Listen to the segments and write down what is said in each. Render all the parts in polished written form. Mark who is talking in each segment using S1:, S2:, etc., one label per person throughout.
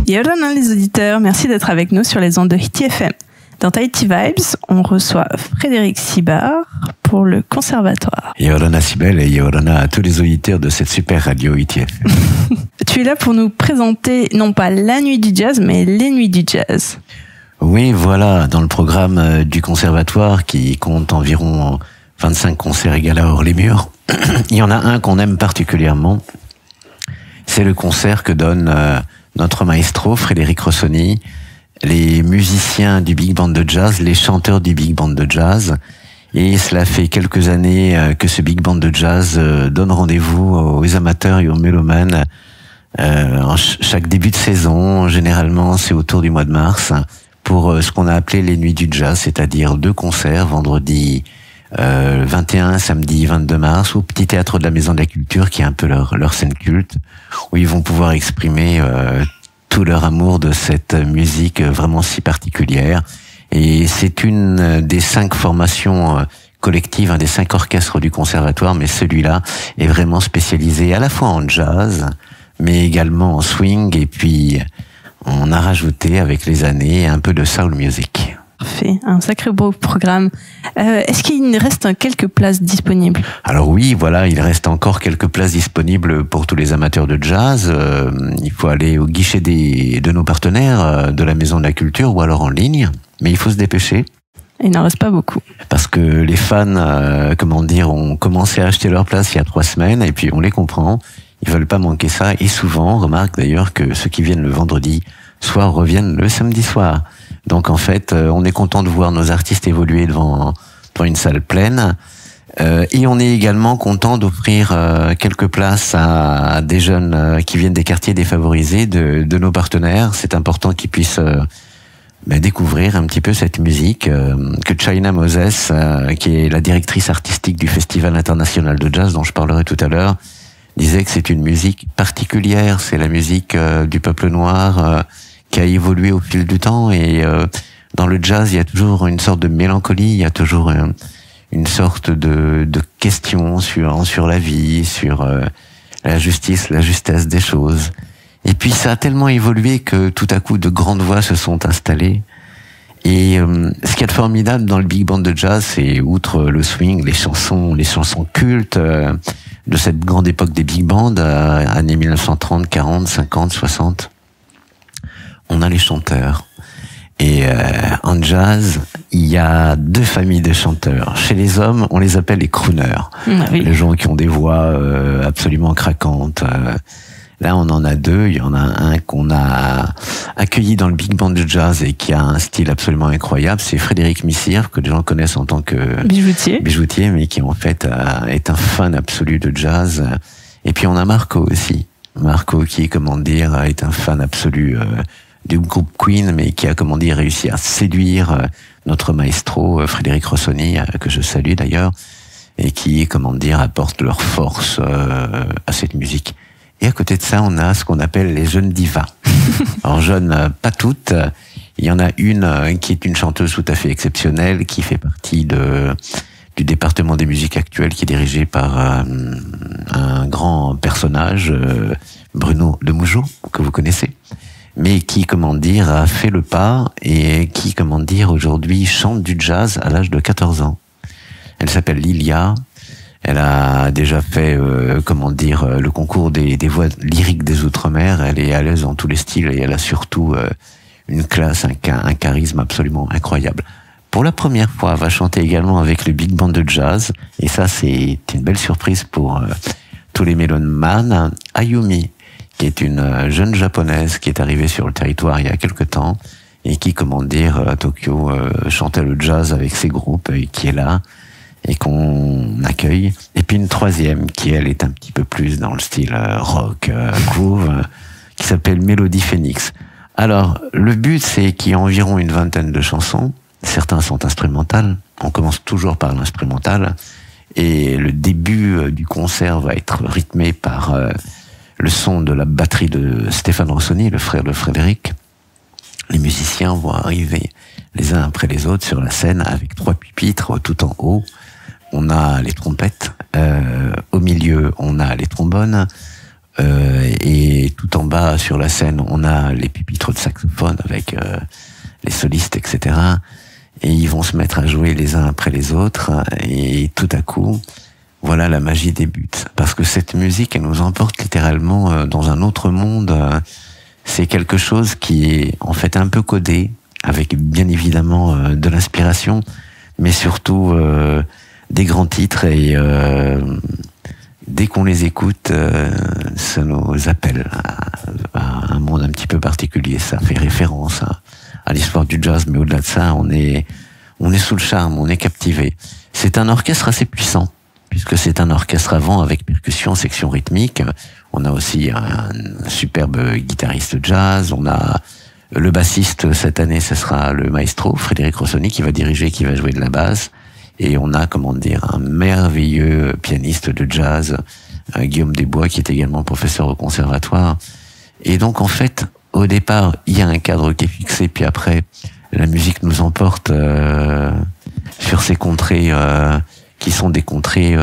S1: Yorona les auditeurs, merci d'être avec nous sur les ondes de Hit FM. Dans Tahiti Vibes, on reçoit Frédéric Sibard pour le conservatoire.
S2: Yorona Sibel et Yorona à tous les auditeurs de cette super radio Hit FM.
S1: Tu es là pour nous présenter non pas la nuit du jazz, mais les nuits du jazz.
S2: Oui, voilà, dans le programme du conservatoire qui compte environ 25 concerts et galas hors les murs, il y en a un qu'on aime particulièrement. C'est le concert que donne notre maestro Frédéric Rossoni, les musiciens du Big Band de Jazz, les chanteurs du Big Band de Jazz. Et cela fait quelques années que ce Big Band de Jazz donne rendez-vous aux amateurs et aux mélomanes chaque début de saison. Généralement, c'est autour du mois de mars, pour ce qu'on a appelé les Nuits du Jazz, c'est-à-dire 2 concerts, vendredi 21, samedi 22 mars, au Petit Théâtre de la Maison de la Culture, qui est un peu leur scène culte, où ils vont pouvoir exprimer tout leur amour de cette musique vraiment si particulière. Et c'est une des 5 formations collectives, un des 5 orchestres du conservatoire, mais celui-là est vraiment spécialisé à la fois en jazz, mais également en swing, et puis on a rajouté avec les années un peu de soul music.
S1: Parfait, un sacré beau programme. Est-ce qu'il reste quelques places disponibles?
S2: Alors oui, voilà, il reste encore quelques places disponibles pour tous les amateurs de jazz. Il faut aller au guichet de nos partenaires de la Maison de la Culture ou alors en ligne, mais il faut se dépêcher.
S1: Il n'en reste pas beaucoup.
S2: Parce que les fans, ont commencé à acheter leur place il y a 3 semaines, et puis on les comprend, ils veulent pas manquer ça, et souvent, on remarque d'ailleurs que ceux qui viennent le vendredi soir reviennent le samedi soir. Donc en fait, on est content de voir nos artistes évoluer devant une salle pleine. Et on est également content d'offrir quelques places à des jeunes qui viennent des quartiers défavorisés de nos partenaires. C'est important qu'ils puissent découvrir un petit peu cette musique que China Moses, qui est la directrice artistique du Festival international de jazz dont je parlerai tout à l'heure, disait que c'est une musique particulière. C'est la musique du peuple noir qui a évolué au fil du temps, et dans le jazz, il y a toujours une sorte de mélancolie, il y a toujours une sorte de question sur la vie, sur la justice, la justesse des choses. Et puis ça a tellement évolué que tout à coup de grandes voix se sont installées. Et ce qu'il y a de formidable dans le big band de jazz, c'est outre le swing, les chansons cultes de cette grande époque des big bands, années 1930, 40, 50, 60. On a les chanteurs. Et en jazz, il y a 2 familles de chanteurs. Chez les hommes, on les appelle les crooners. Oui. Les gens qui ont des voix absolument craquantes. Là, on en a 2. Il y en a un qu'on a accueilli dans le big band de jazz et qui a un style absolument incroyable. C'est Frédéric Missire, que les gens connaissent en tant que bijoutier, mais qui en fait est un fan absolu de jazz. Et puis on a Marco aussi. Marco qui est un fan absolu du groupe Queen, mais qui a réussi à séduire notre maestro Frédéric Rossoni, que je salue d'ailleurs, et qui apporte leur force à cette musique. Et à côté de ça, on a ce qu'on appelle les jeunes divas. Alors jeunes, pas toutes. Il y en a une qui est une chanteuse tout à fait exceptionnelle, qui fait partie du département des musiques actuelles, qui est dirigé par un grand personnage, Bruno Demougeot, que vous connaissez, mais qui, a fait le pas et qui, aujourd'hui chante du jazz à l'âge de 14 ans. Elle s'appelle Lilia. Elle a déjà fait, le concours des voix lyriques des Outre-mer. Elle est à l'aise dans tous les styles, et elle a surtout une classe, un charisme absolument incroyable. Pour la première fois, elle va chanter également avec le Big Band de Jazz, et ça, c'est une belle surprise pour tous les mélomanes. Ayumi, qui est une jeune japonaise qui est arrivée sur le territoire il y a quelque temps, et qui, à Tokyo, chantait le jazz avec ses groupes, et qui est là, et qu'on accueille. Et puis une troisième, qui elle est un petit peu plus dans le style rock, groove, qui s'appelle Mélodie Phoenix. Alors, le but, c'est qu'il y a environ une 20aine de chansons. Certains sont instrumentales. On commence toujours par l'instrumental. Et le début du concert va être rythmé par le son de la batterie de Stéphane Rossoni, le frère de Frédéric. Les musiciens vont arriver les uns après les autres sur la scène avec 3 pupitres tout en haut. On a les trompettes, au milieu on a les trombones, Et tout en bas sur la scène, on a les pupitres de saxophone avec les solistes, etc. Et ils vont se mettre à jouer les uns après les autres. Et tout à coup, voilà, la magie débute. Parce que cette musique, elle nous emporte littéralement dans un autre monde. C'est quelque chose qui est en fait un peu codé, avec bien évidemment de l'inspiration, mais surtout des grands titres. Et dès qu'on les écoute, ça nous appelle à un monde un petit peu particulier. Ça fait référence à l'histoire du jazz, mais au-delà de ça, on est sous le charme, on est captivé. C'est un orchestre assez puissant, puisque c'est un orchestre à vent avec percussion, section rythmique. On a aussi un superbe guitariste jazz. On a le bassiste cette année, ce sera le maestro Frédéric Rossoni qui va diriger, qui va jouer de la basse. Et on a, comment dire, un merveilleux pianiste de jazz, Guillaume Desbois, qui est également professeur au conservatoire. Et donc, en fait, au départ, il y a un cadre qui est fixé, puis après, la musique nous emporte sur ces contrées qui sont des contrées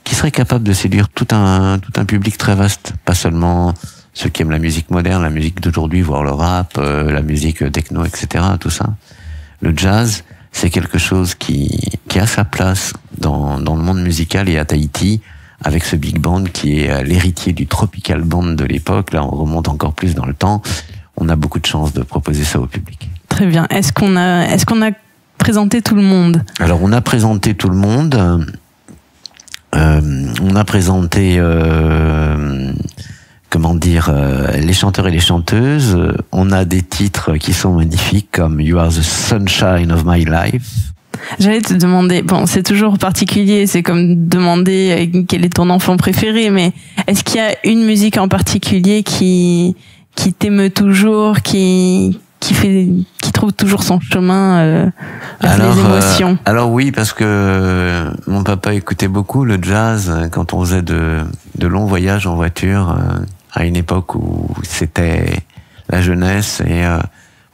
S2: qui seraient capables de séduire tout un public très vaste, pas seulement ceux qui aiment la musique moderne, la musique d'aujourd'hui, voire le rap, la musique techno, etc., tout ça. Le jazz, c'est quelque chose qui a sa place dans le monde musical, et à Tahiti, avec ce big band qui est l'héritier du tropical band de l'époque, là on remonte encore plus dans le temps, on a beaucoup de chance de proposer ça au public.
S1: Très bien. Est-ce qu'on a présenté tout le monde? Alors
S2: on a présenté tout le monde. On a présenté les chanteurs et les chanteuses. On a des titres qui sont magnifiques comme You Are the Sunshine of My Life. J'allais te demander, bon, c'est toujours particulier, c'est comme demander quel est ton enfant préféré, mais est-ce qu'il y a une musique en particulier qui t'émeut toujours, qui trouve toujours son chemin vers les émotions? Alors oui, parce que mon papa écoutait beaucoup le jazz quand on faisait de longs voyages en voiture, à une époque où c'était la jeunesse, et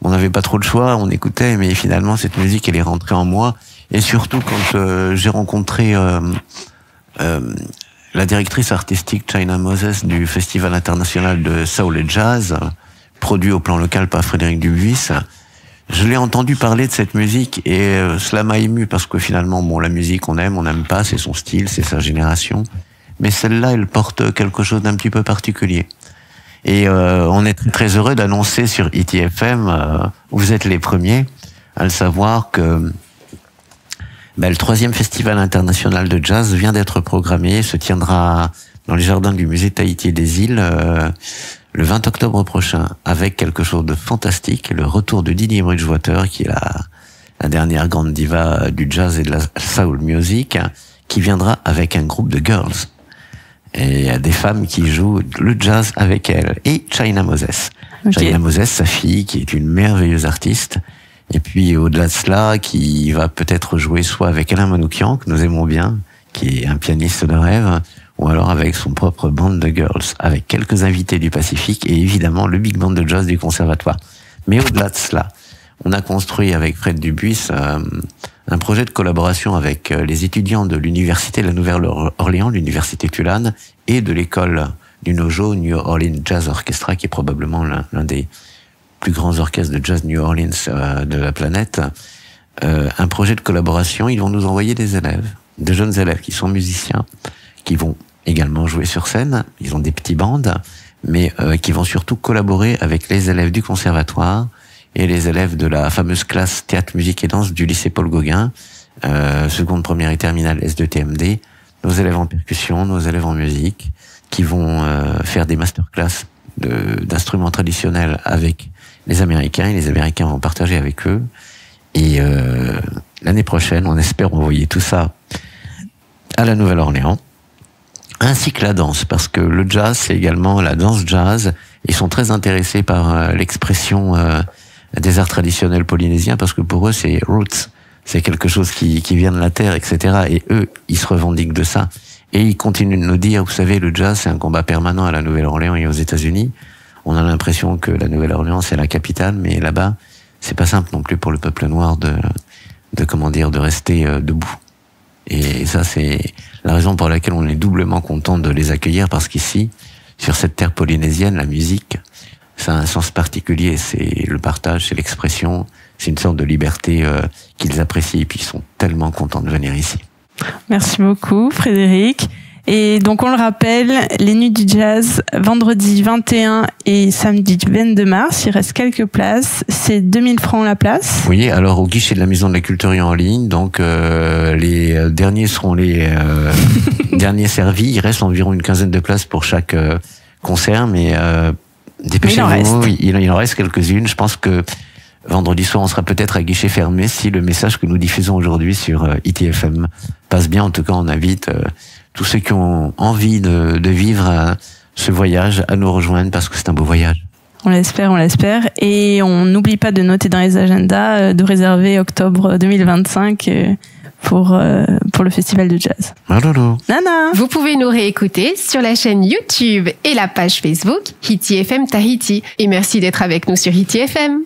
S2: on n'avait pas trop de choix, on écoutait, mais finalement cette musique elle est rentrée en moi. Et surtout quand j'ai rencontré la directrice artistique China Moses du Festival international de soul et jazz, produit au plan local par Frédéric Dubuis, je l'ai entendu parler de cette musique, et cela m'a ému, parce que finalement, bon, la musique on n'aime pas, c'est son style, c'est sa génération, mais celle-là, elle porte quelque chose d'un petit peu particulier. Et on est très, très heureux d'annoncer sur ITFM, vous êtes les premiers à le savoir, que le 3e festival international de jazz vient d'être programmé, se tiendra dans les jardins du musée Tahiti et des îles le 20 octobre prochain, avec quelque chose de fantastique, le retour de Didi Bridgewater, qui est la dernière grande diva du jazz et de la soul music, qui viendra avec un groupe de girls. Et il y a des femmes qui jouent le jazz avec elle. Et China Moses. Okay. China Moses, sa fille, qui est une merveilleuse artiste. Et puis, au-delà de cela, qui va peut-être jouer soit avec Alain Manoukian, que nous aimons bien, qui est un pianiste de rêve, ou alors avec son propre band de girls, avec quelques invités du Pacifique, et évidemment le big band de jazz du conservatoire. Mais au-delà de cela, on a construit avec Fred Dubuis un projet de collaboration avec les étudiants de l'université de la Nouvelle-Orléans, l'université Tulane, et de l'école du NOJO, New Orleans Jazz Orchestra, qui est probablement l'un des plus grands orchestres de jazz New Orleans de la planète. Un projet de collaboration, ils vont nous envoyer des élèves, de jeunes élèves qui sont musiciens, qui vont également jouer sur scène, ils ont des petits bandes, mais qui vont surtout collaborer avec les élèves du conservatoire et les élèves de la fameuse classe théâtre, musique et danse du lycée Paul Gauguin, seconde, première et terminale S2TMD, nos élèves en percussion, nos élèves en musique, qui vont faire des masterclass d'instruments traditionnels avec les Américains, et les Américains vont partager avec eux. Et l'année prochaine, on espère envoyer tout ça à la Nouvelle-Orléans, ainsi que la danse, parce que le jazz, c'est également la danse jazz. Ils sont très intéressés par l'expression des arts traditionnels polynésiens, parce que pour eux, c'est roots, c'est quelque chose qui vient de la terre, etc. Et eux, ils se revendiquent de ça. Et ils continuent de nous dire, vous savez, le jazz, c'est un combat permanent à la Nouvelle-Orléans et aux États-Unis. On a l'impression que la Nouvelle-Orléans, c'est la capitale, mais là-bas, c'est pas simple non plus pour le peuple noir de rester debout. Et ça, c'est la raison pour laquelle on est doublement content de les accueillir, parce qu'ici, sur cette terre polynésienne, la musique, ça a un sens particulier. C'est le partage, c'est l'expression, c'est une sorte de liberté qu'ils apprécient et puis ils sont tellement contents de venir ici.
S1: Merci beaucoup, Frédéric. Et donc, on le rappelle, les Nuits du Jazz, vendredi 21 et samedi 22 mars, il reste quelques places. C'est 2000 francs la place.
S2: Oui, alors au guichet de la Maison de la Culture en ligne, donc les derniers seront les derniers servis. Il reste environ une quinzaine de places pour chaque concert, mais dépêchez-vous, il en reste quelques-unes. Je pense que vendredi soir, on sera peut-être à guichet fermé si le message que nous diffusons aujourd'hui sur ITFM passe bien. En tout cas, on invite tous ceux qui ont envie de vivre ce voyage à nous rejoindre parce que c'est un beau voyage.
S1: On l'espère. Et on n'oublie pas de noter dans les agendas de réserver octobre 2025 pour le festival de jazz.
S2: Malolo.
S1: Nana.
S3: Vous pouvez nous réécouter sur la chaîne YouTube et la page Facebook Hiti FM Tahiti. Et merci d'être avec nous sur Hiti FM.